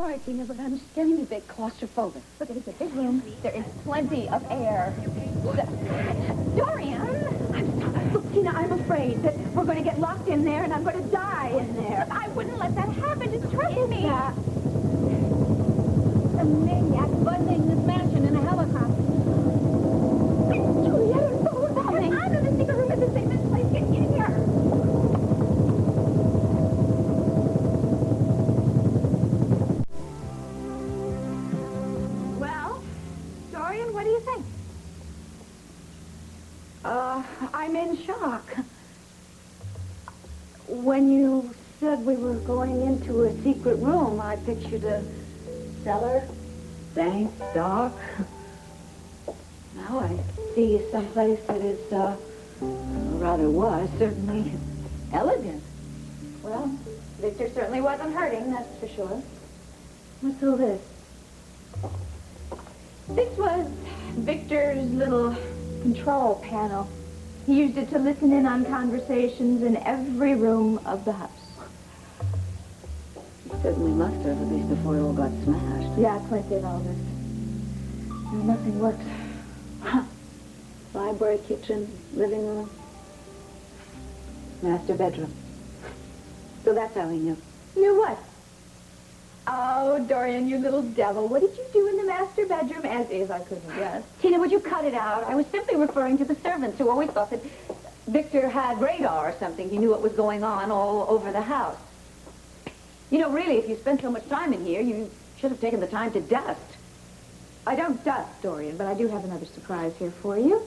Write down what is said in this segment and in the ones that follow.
Sorry, Tina, but I'm just getting a bit claustrophobic. Look, it's a big room. There is plenty of air. Dorian! Look, Tina, I'm afraid that we're going to get locked in there and I'm going to die in there. I wouldn't let that happen. Just trust me. A maniac buzzing this mansion in a helicopter. Juliet, what's happening? I'm in the secret room at the safest place. Get in here. Well, Dorian, what do you think? I'm in shock. When you said we were going into a secret room, I pictured a cellar, bank, dock. Now I see someplace that is, certainly elegant. Well, Victor certainly wasn't hurting, that's for sure. What's all this? This was Victor's little control panel. He used it to listen in on conversations in every room of the house. He certainly must have, at least before it all got smashed. Yeah, plenty of all this. No, nothing works. Library, kitchen, living room, master bedroom. So that's how he knew. Knew what? Oh, Dorian, you little devil. What did you do in the master bedroom? As is, I couldn't guess. Tina, would you cut it out? I was simply referring to the servants who always thought that Victor had radar or something. He knew what was going on all over the house. You know, really, if you spent so much time in here, you should have taken the time to dust. I don't dust, Dorian, but I do have another surprise here for you.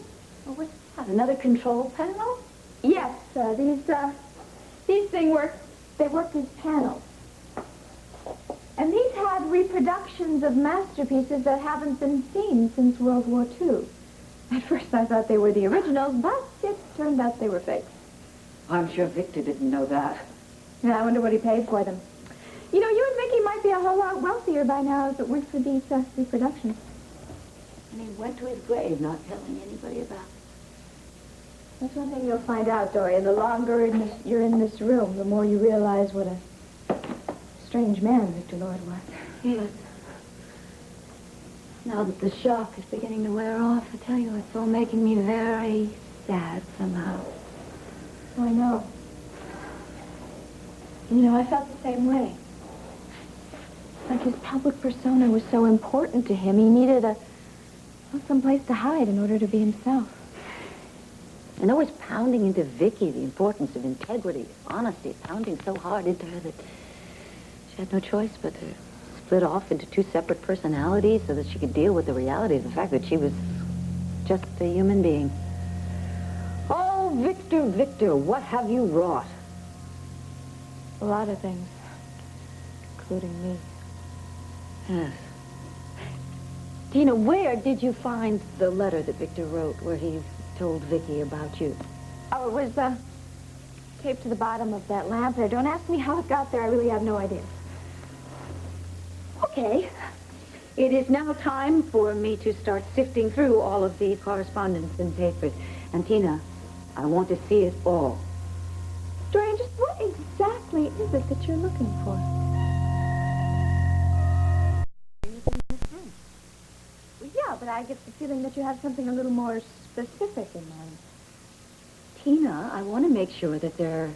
Oh, what's that? Another control panel? Yes, these things work. They work as panels. And these had reproductions of masterpieces that haven't been seen since World War II. At first I thought they were the originals, but it turned out they were fakes. I'm sure Victor didn't know that. Yeah, I wonder what he paid for them. You know, you and Vicky might be a whole lot wealthier by now if it weren't for these reproductions. And he went to his grave not telling anybody about it. That's one thing you'll find out, Dorian. The longer you're in this room, the more you realize what a strange man Victor Lord was. Yes. Now that the shock is beginning to wear off, I tell you, it's all making me very sad somehow. Oh, I know. You know, I felt the same way. Like his public persona was so important to him, he needed some place to hide in order to be himself. And always pounding into Vicky the importance of integrity, honesty, pounding so hard into her that she had no choice but to split off into two separate personalities so that she could deal with the reality of the fact that she was just a human being. Oh, Victor, Victor, what have you wrought? A lot of things, including me. Yes. Tina, where did you find the letter that Victor wrote where he told Vicky about you? Oh, it was taped to the bottom of that lamp there. Don't ask me how it got there. I really have no idea. Okay. It is now time for me to start sifting through all of the correspondence and papers. And Tina, I want to see it all. Dorian, just what exactly is it that you're looking for? Well, yeah, but I get the feeling that you have something a little more specific in mind. Tina, I want to make sure that there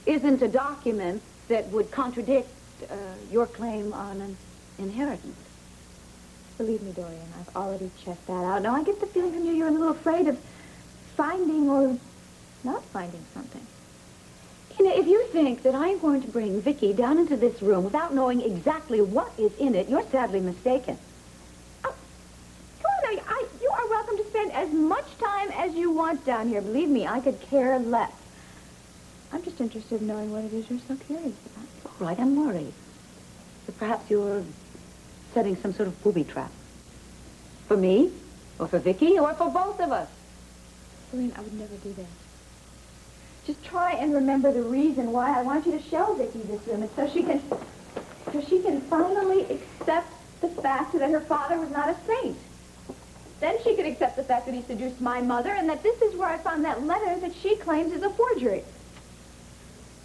isn't a document that would contradict your claim on an inheritance. Believe me, Dorian, I've already checked that out. Now, I get the feeling from you you're a little afraid of finding or not finding something. Tina, if you think that I'm going to bring Vicky down into this room without knowing exactly what is in it, you're sadly mistaken. Oh, come on now. You are welcome to spend as much time as you want down here. Believe me, I could care less. I'm just interested in knowing what it is you're so curious about. All right, I'm worried. But perhaps you're setting some sort of booby trap. For me, or for Vicky, or for both of us. Dorian, I would never do that. Just try and remember the reason why I want you to show Vicky this room. It's so she can finally accept the fact that her father was not a saint. Then she could accept the fact that he seduced my mother and that this is where I found that letter that she claims is a forgery.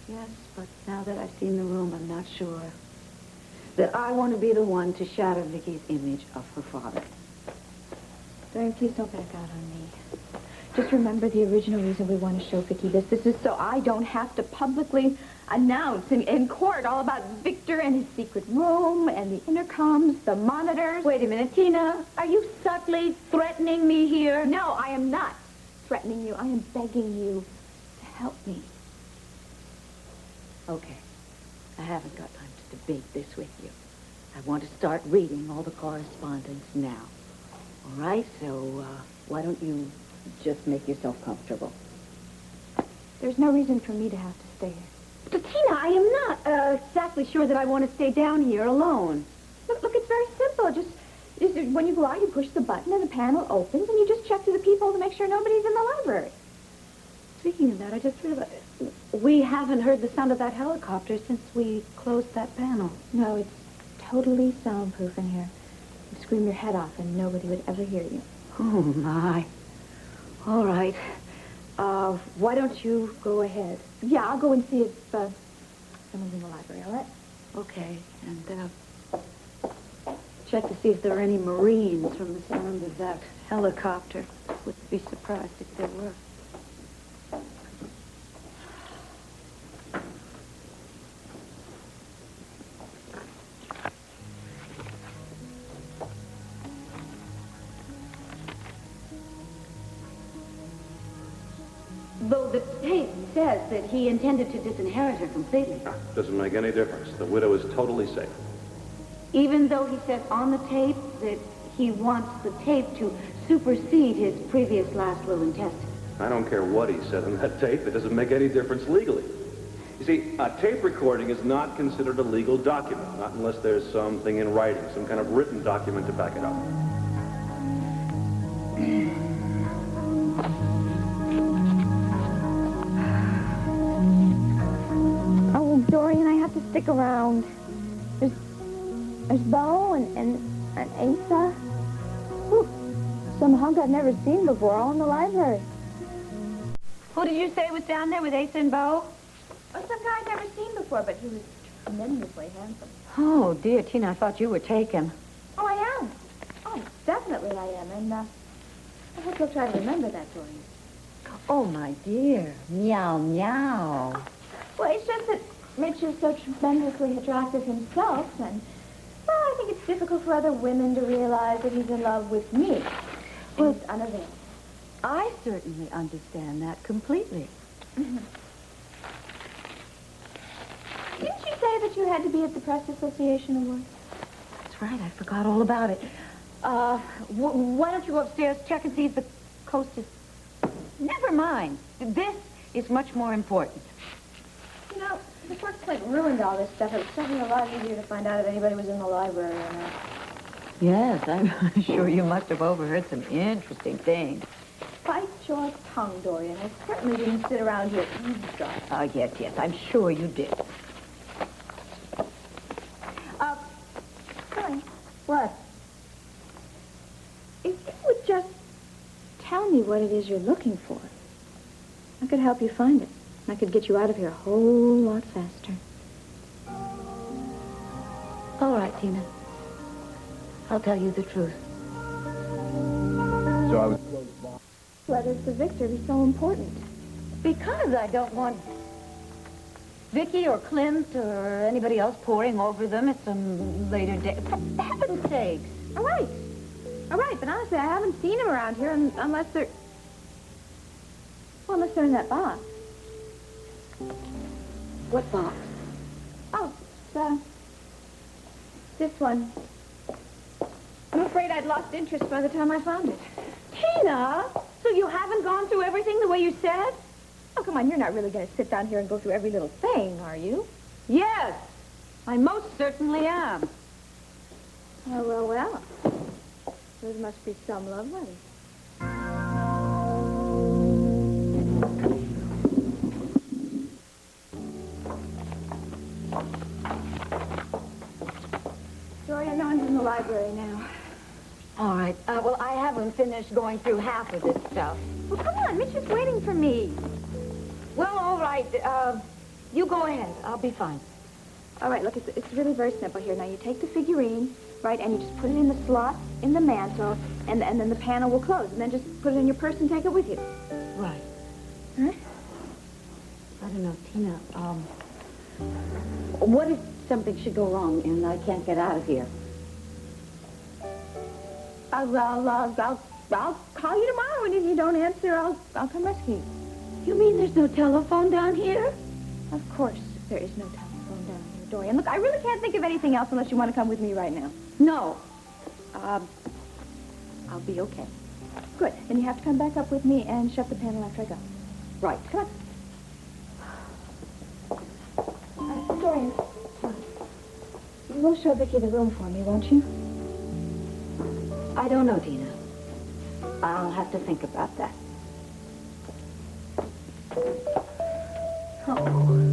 Yes, but now that I've seen the room, I'm not sure. that I want to be the one to shatter Vicky's image of her father. Dorian, please don't back out on me. Just remember the original reason we want to show Vicky this. This is so I don't have to publicly announce in court all about Victor and his secret room and the intercoms, the monitors. Wait a minute, Tina. Are you subtly threatening me here? No, I am not threatening you. I am begging you to help me. Okay. I haven't got time to debate this with you. I want to start reading all the correspondence now. All right? So, why don't you just make yourself comfortable? There's no reason for me to have to stay here. But, Tina, I am not exactly sure that I want to stay down here alone. Look, it's very simple. Just when you go out, you push the button and the panel opens, and you just check to the people to make sure nobody's in the library. Speaking of that, I just realized we haven't heard the sound of that helicopter since we closed that panel. No, it's totally soundproof in here. You scream your head off, and nobody would ever hear you. Oh, my. All right. Why don't you go ahead? Yeah, I'll go and see if someone's in the library, all right? Okay. And, check to see if there are any Marines from the sound of that helicopter. Wouldn't be surprised if there were. Though the tape says that he intended to disinherit her completely. Doesn't make any difference. The widow is totally safe. Even though he says on the tape that he wants the tape to supersede his previous last will and testament. I don't care what he said on that tape. It doesn't make any difference legally. You see, a tape recording is not considered a legal document, not unless there's something in writing, some kind of written document to back it up. Oh, Dorian, I have to stick around. There's Bo and Asa. Whew. Some hunk I've never seen before, all in the library. Who did you say was down there with Asa and Bo? Oh, some guy I've never seen before, but he was tremendously handsome. Oh, dear, Tina, I thought you were taken. Oh, I am. Oh, definitely I am. And I hope you'll try to remember that, Dorian. Oh, my dear. Meow, meow. Well, it's just that Mitch is so tremendously attractive himself, and, well, I think it's difficult for other women to realize that he's in love with me. Well, It's unavailable. I certainly understand that completely. Didn't you say that you had to be at the Press Association Awards? That's right, I forgot all about it. Why don't you go upstairs, check and see if the coast is... Never mind. This is much more important. You know, before Clint ruined all this stuff, it was certainly a lot easier to find out if anybody was in the library or not. Yes, I'm sure you must have overheard some interesting things. Bite your tongue, Dorian. I certainly didn't sit around here eavesdropping. Yes, I'm sure you did. Dorian, What? if you would just tell me what it is you're looking for, I could help you find it. I could get you out of here a whole lot faster. All right, Tina. I'll tell you the truth. So I was... Letters to Victor be so important. Because I don't want Vicky or Clint or anybody else poring over them at some later day. For heaven's sakes. All right, but honestly, I haven't seen him around here unless they're... Well, unless they're in that box. What box? Oh, it's, this one. I'm afraid I'd lost interest by the time I found it. Tina, so you haven't gone through everything the way you said? Oh, come on, you're not really going to sit down here and go through every little thing, are you? Yes, I most certainly am. Oh, well. Those must be some love letters. Dorian, no one's in the library now. All right. Well, I haven't finished going through half of this stuff. Well, come on, Mitch is waiting for me. Well, all right. You go ahead. I'll be fine. All right, look, it's really very simple here. Now, you take the figurine, right, and you just put it in the slot in the mantle, and then the panel will close. And then just put it in your purse and take it with you. Right. Huh? I don't know, Tina, what if something should go wrong and I can't get out of here? I'll call you tomorrow, and if you don't answer, I'll come rescue you. You mean there's no telephone down here? Of course, there is no telephone down here, Dorian. Look, I really can't think of anything else unless you want to come with me right now. No. I'll be okay. Good. Then you have to come back up with me and shut the panel after I go. Right. Come on. Dorian, you will show Vicki the room for me, won't you? I don't know, Tina. I'll have to think about that. Oh.